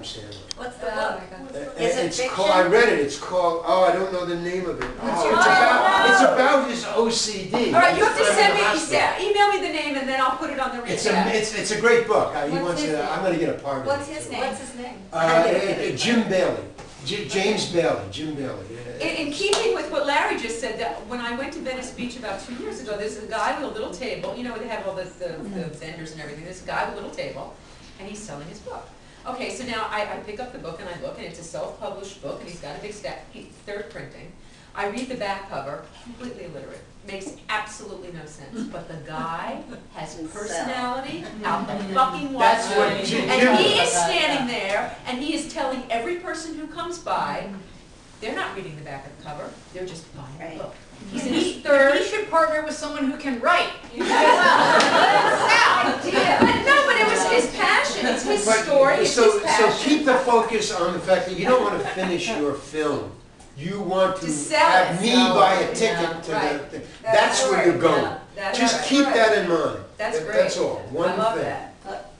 Adam Sandler. What's the book? Is it fiction? I read it. It's called, oh, I don't know the name of it. It's about his OCD. All right, you have to send me, email me the name and then I'll put it on the recap. It's a great book. I'm going to get a part of it. What's his name? Jim Bailey. James Bailey. Jim Bailey. In keeping with what Larry just said, that when I went to Venice Beach about 2 years ago, there's a guy with a little table. You know, they have all the vendors and everything. There's a guy with a little table, and he's selling his book. Okay, so now I pick up the book and I look, and it's a self-published book, and he's got a big stack, third printing. I read the back cover, completely illiterate. Makes absolutely no sense. But the guy has personality out the fucking wazoo. And he is standing there, and he is telling every person who comes by, they're not reading the back of the cover, they're just buying the book. He's in his third. He should partner with someone who can write. No, but it was his passion. It's his story. It's his passion. So keep the focus on the fact that you don't want to finish your film. You want to have me buy a ticket to the. That's where you're going. Just keep that in mind. That's great. That's all. One thing. That.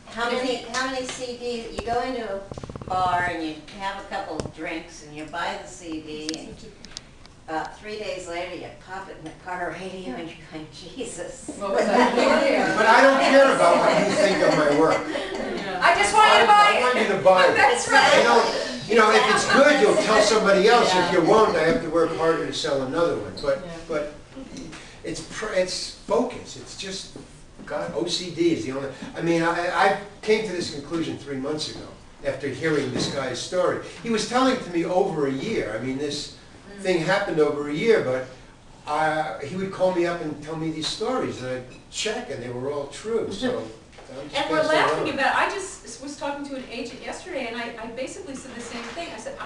How many CDs? You go into a bar and you have a couple of drinks and you buy the CD. And 3 days later, you pop it in the car radio and you're going, Jesus. What was that? But I don't care about what you think of my work. I just want you to buy it. I want you to buy it. That's right. You know, if it's good, you'll tell somebody else. If you won't, I have to work harder to sell another one. But it's focus. It's just, God, OCD is the only. I mean, I came to this conclusion 3 months ago after hearing this guy's story. He was telling it to me over a year. I mean, this thing happened over a year, but he would call me up and tell me these stories, and I'd check, and they were all true. So. And we're laughing about it. I just was talking to an agent yesterday, and I basically said the same thing. I said,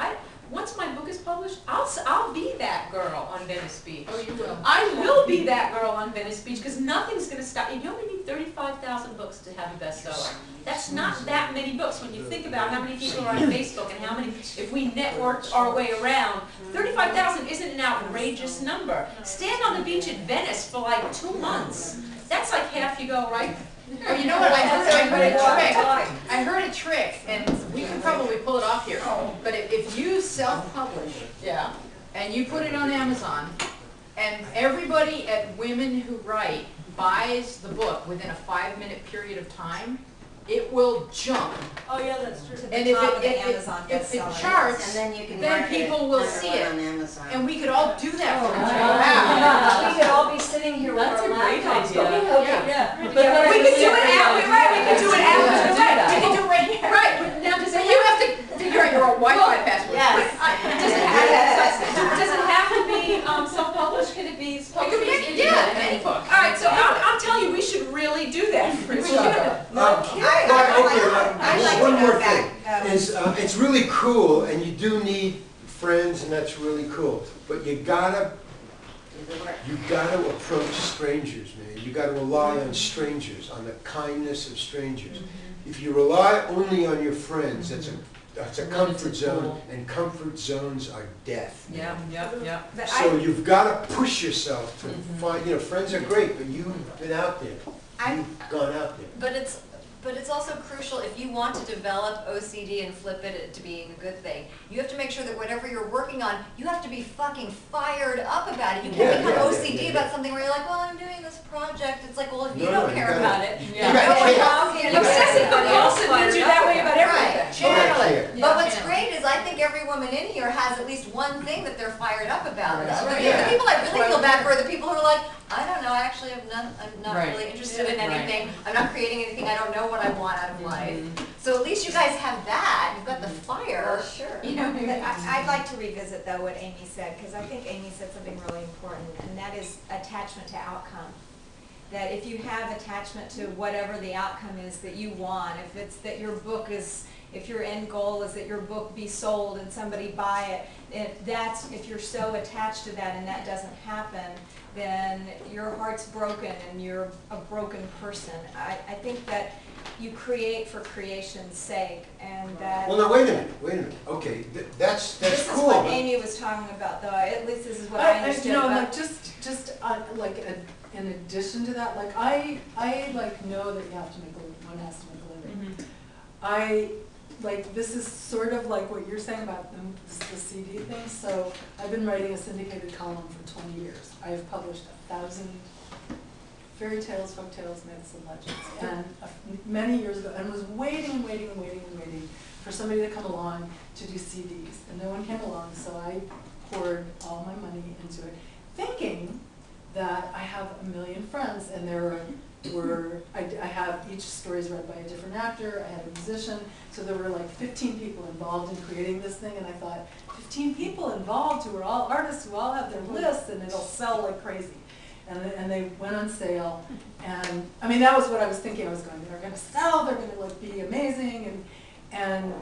once my book is published, I'll be that girl on Venice Beach. Oh, you will. I will be that girl on Venice Beach, because nothing's going to stop. You only need 35,000 books to have a bestseller. That's not that many books when you think about how many people are on Facebook and how many, if we networked our way around, 35,000 isn't an outrageous number. Stand on the beach at Venice for like 2 months. That's like half you go, right? Oh, you know what? I heard a trick, and we can probably pull it off here. But if you self-publish, and you put it on Amazon, and everybody at Women Who Write buys the book within a 5-minute period of time, it will jump. Oh yeah, that's true. And if it charts, and then people will see it. On Amazon. And we could all do that for each We could all be sitting here with our laptops. We could do it out. We could do it out. We can do it right here. Right. Now, does it You have to figure out your own Wi-Fi password. Yes. Does it have to be self-published? Can it be It could be any book. All right, so I'm telling you, we should really do that for each other. One more thing is it's really cool, and you do need friends, and that's really cool. But you gotta approach strangers, man. You gotta rely on strangers, on the kindness of strangers. If you rely only on your friends, that's a comfort zone, and comfort zones are death. Yeah. So you've got to push yourself to find. You know, friends are great, but you've been out there. You've gone out there. But it's also crucial, if you want to develop OCD and flip it to being a good thing, you have to make sure that whatever you're working on, you have to be fucking fired up about it. You can't become OCD about something where you're like, well, I'm doing this project. It's like, well, if you don't care about it, Obsessive compulsive means you're that way about everything. Channel it. But what's great is I think every woman in here has at least one thing that they're fired up about. The people I really feel bad for are the people who are like, I don't know, I actually have I'm not really interested in anything. I'm not creating anything. I don't know what I want out of life. So at least you guys have that. You've got the fire. Sure. You know, I'd like to revisit though what Amy said, because I think Amy said something really important, and that is attachment to outcome. That if you have attachment to whatever the outcome is that you want, if it's that your book is, if your end goal is that your book be sold and somebody buy it, if you're so attached to that and that doesn't happen, then your heart's broken and you're a broken person. I think that you create for creation's sake, and that. Well, now wait a minute. Okay, that's cool. This is what Amy was talking about, though. At least this is what I understood. You know, about. like like in addition to that, like I like know that you have to make one has to make a living. like, this is sort of like what you're saying about the CD thing. So I've been writing a syndicated column for 20 years. I have published 1,000 fairy tales, folk tales, myths, and legends. And many years ago, and was waiting for somebody to come along to do CDs. And no one came along, so I poured all my money into it, thinking that I have a million friends, and I have each stories read by a different actor, I had a musician, so there were like 15 people involved in creating this thing, and I thought, 15 people involved who are all artists, who all have their lists, and it'll sell like crazy. And they went on sale, and I mean, that was what I was thinking I was going, they're gonna sell, they're gonna like be amazing, and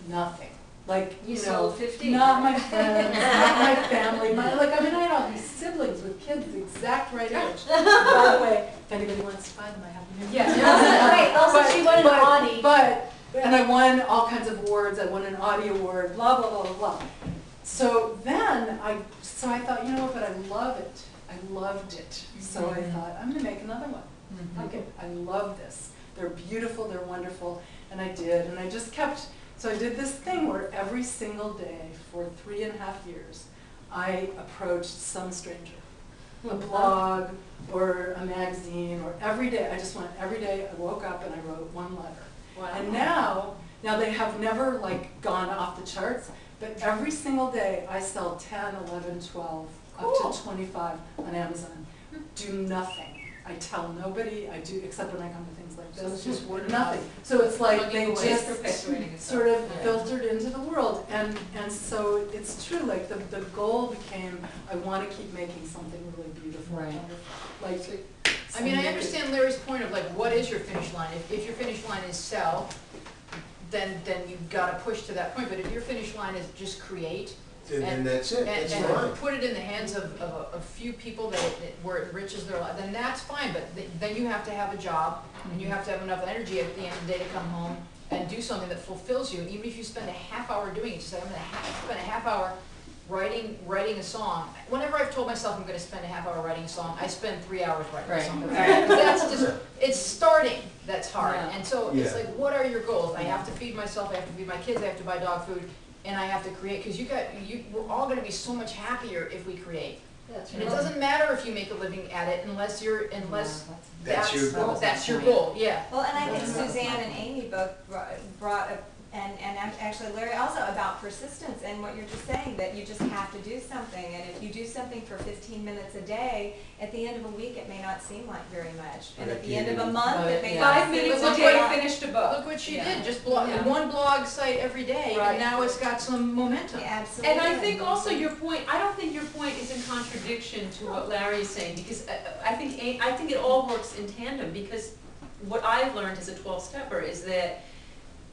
nothing. Like, You know, sold 15. not my friends, not my family, like, I mean, I had all these siblings with kids the exact right age. By the way, if anybody wants to buy them, I have them. Wait, also she won an Audi. And I won all kinds of awards, I won an Audi award, blah, blah, blah, blah, blah. So then, I thought, you know what, but I love it. I loved it. So I thought, I'm gonna make another one. Okay, I love this. They're beautiful, they're wonderful, and I did, and I just kept, so I did this thing where every single day for 3.5 years, I approached some stranger, a blog or a magazine, or every day, every day I woke up and I wrote one letter. Wow. And now they have never like gone off the charts, but every single day I sell 10, 11, 12, up to 25 on Amazon. Do nothing. I tell nobody, I do, except when I come to things like this. So it's just word of nothing. mouth. So it's like Plugging they away, just perpetuating itself. sort of Yeah. filtered into the world. And so it's true, like the goal became, I want to keep making something really beautiful. Right. Like, I mean, I understand Larry's point of like, what is your finish line? If your finish line is sell, then you've got to push to that point. But if your finish line is just create, And that's it, that's and fine. put it in the hands of a few people where it enriches their life, then that's fine. But then you have to have a job, and you have to have enough energy at the end of the day to come home and do something that fulfills you. And even if you spend a half hour doing it, you say, I'm going to spend a half hour writing a song. Whenever I've told myself I'm going to spend a half hour writing a song, I spend 3 hours writing a song. That's just, it's starting that's hard. Yeah. And so Yeah. it's like, what are your goals? I have to feed myself, I have to feed my kids, I have to buy dog food, and I have to create, because we're all going to be so much happier if we create. That's And it doesn't matter if you make a living at it unless That's your goal. that's your goal, yeah. Well, and I think Suzanne and Amy both brought up, and actually Larry also, about persistence and what you're just saying, that you just have to do something. And if you do something for 15 minutes a day, at the end of a week, it may not seem like very much. And at the end of a month, it may not 5 seem minutes a like day lot. finished a book. Look what she Yeah. did, just Yeah. one blog site every day, Right. and now it's got some momentum. Yeah, absolutely. And I think also your point, I don't think your point is in contradiction to what Larry is saying, because I think it all works in tandem, because what I've learned as a 12-stepper is that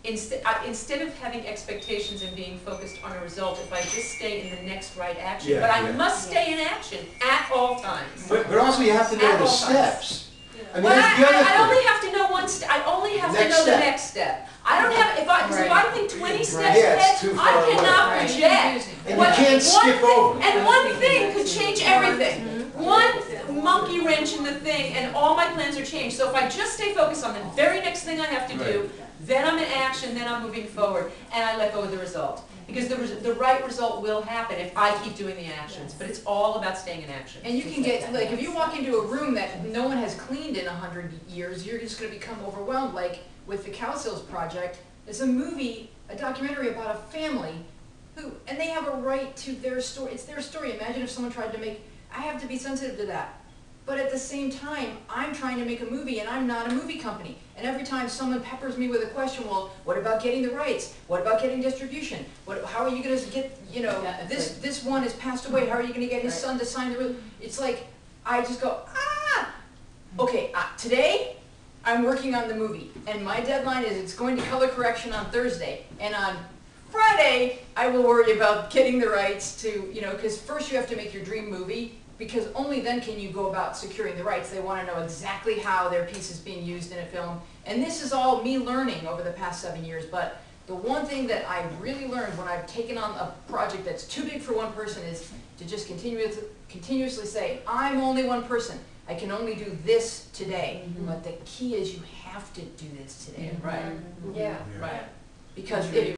instead of having expectations and being focused on a result, if I just stay in the next right action, Yeah, but I yeah. must stay in action at all times. But also you have to know At the all times. steps. I mean, Well, that's the other I only thing. have to know one step, I only have to Next know the step. next step. I don't have, because if I think 20 steps Yeah, it's ahead, too I far away. cannot Right. project. And you What- can't one skip thing- over. And one thing could change everything. One monkey wrench in the thing and all my plans are changed. So if I just stay focused on the very next thing I have to do, then I'm in action, then I'm moving forward, and I let go of the result. Because the right result will happen if I keep doing the actions, but it's all about staying in action. And you can get, like, if you walk into a room that no one has cleaned in 100 years, you're just gonna become overwhelmed, like with the Cow Sales Project. It's a movie, a documentary about a family and they have a right to their story, it's their story. Imagine if someone tried to I have to be sensitive to that. But at the same time, I'm trying to make a movie and I'm not a movie company. And every time someone peppers me with a question, well, what about getting the rights? What about getting distribution? How are you gonna get, this one has passed away, how are you gonna get his son to sign the will? It's like, I just go, okay, today, I'm working on the movie. And my deadline is it's going to color correction on Thursday. And on Friday, I will worry about getting the rights to, because first you have to make your dream movie, because only then can you go about securing the rights. They want to know exactly how their piece is being used in a film. And this is all me learning over the past 7 years. But the one thing that I really learned when I've taken on a project that's too big for one person is to just continuously say, I'm only one person. I can only do this today. Mm-hmm. But the key is you have to do this today. Right. Yeah. Right. Because if